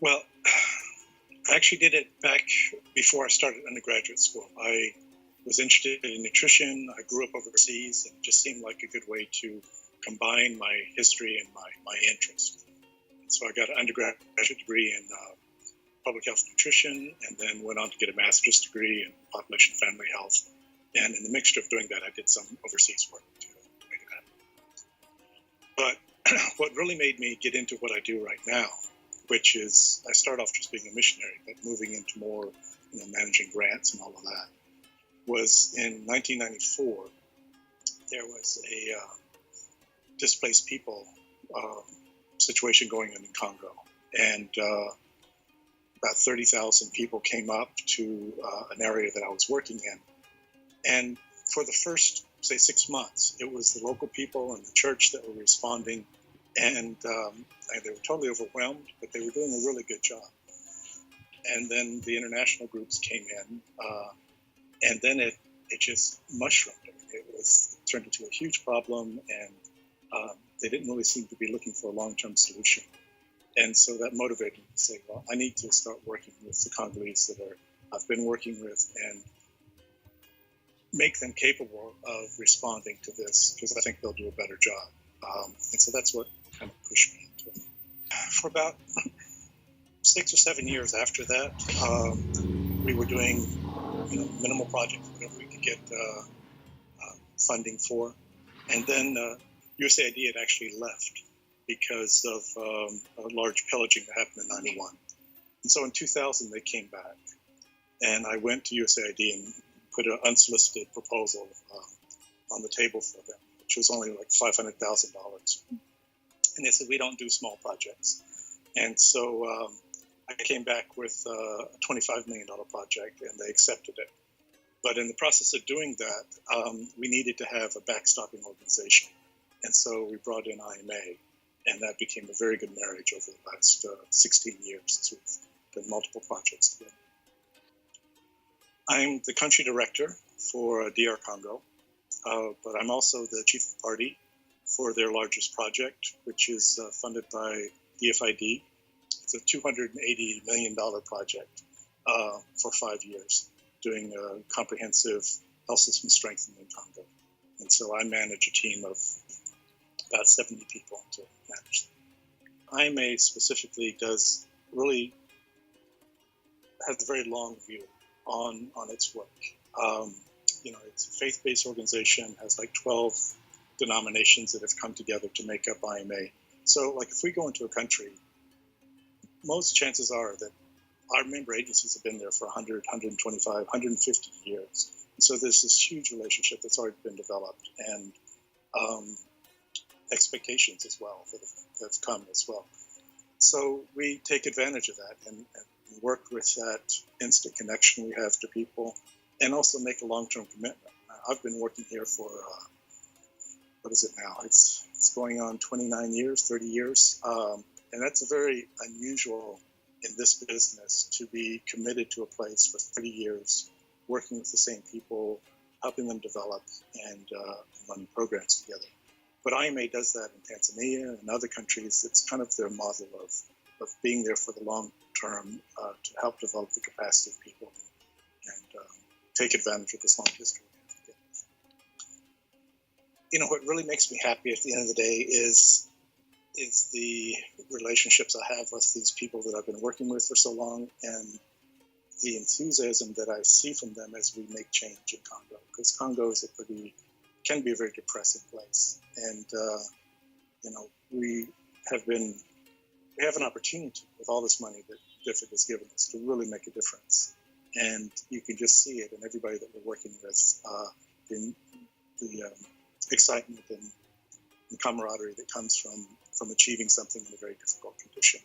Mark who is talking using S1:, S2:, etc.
S1: Well, I actually did it back before I started undergraduate school. I was interested in nutrition. I grew up overseas, and it just seemed like a good way to combine my history and my interest. And so I got an undergraduate degree in public health and nutrition, and then went on to get a master's degree in population family health. And in the mixture of doing that, I did some overseas work to make it happen. But what really made me get into what I do right now, which is I started off just being a missionary, but moving into more, managing grants and all of that, was in 1994. There was a displaced people situation going on in Congo, and about 30,000 people came up to an area that I was working in. And for the first, say, 6 months, it was the local people and the church that were responding, and they were totally overwhelmed, but they were doing a really good job. And then the international groups came in, and then it just mushroomed. It turned into a huge problem, and they didn't really seem to be looking for a long-term solution. And so that motivated me to say, well, I need to start working with the Congolese that I've been working with, and make them capable of responding to this, because I think they'll do a better job. And so that's what kind of pushed me into it. For about 6 or 7 years after that, we were doing, minimal projects, whatever we could get funding for. And then USAID had actually left because of a large pillaging that happened in 91. And so in 2000, they came back. And I went to USAID and put an unsolicited proposal on the table for them, which was only like $500,000. And they said, we don't do small projects. And so I came back with a $25 million project, and they accepted it. But in the process of doing that, we needed to have a backstopping organization. And so we brought in IMA, and that became a very good marriage over the last 16 years as we've done multiple projects together. I'm the country director for DR Congo, but I'm also the chief of party for their largest project, which is funded by DFID. It's a $280 million project for 5 years, doing a comprehensive health system strengthening in Congo. And so I manage a team of about 70 people to manage them. IMA specifically has a very long view on its work. It's a faith-based organization, has like 12 denominations that have come together to make up IMA. So if we go into a country, most chances are that our member agencies have been there for 100, 125, 150 years. And so there's this huge relationship that's already been developed, and expectations as well that have come as well. So we take advantage of that and work with that instant connection we have to people, and also make a long-term commitment. I've been working here for, what is it now? It's going on 29 years, 30 years. And that's very unusual in this business, to be committed to a place for 30 years, working with the same people, helping them develop and run programs together. But IMA does that in Tanzania and other countries. It's kind of their model of being there for the long term to help develop the capacity of people and take advantage of this long history we have together. What really makes me happy at the end of the day is the relationships I have with these people that I've been working with for so long, and the enthusiasm that I see from them as we make change in Congo. Because Congo is can be a very depressing place, and we have an opportunity with all this money that DFID has given us to really make a difference, and you can just see it in everybody that we're working with, the excitement and camaraderie that comes from achieving something in a very difficult condition.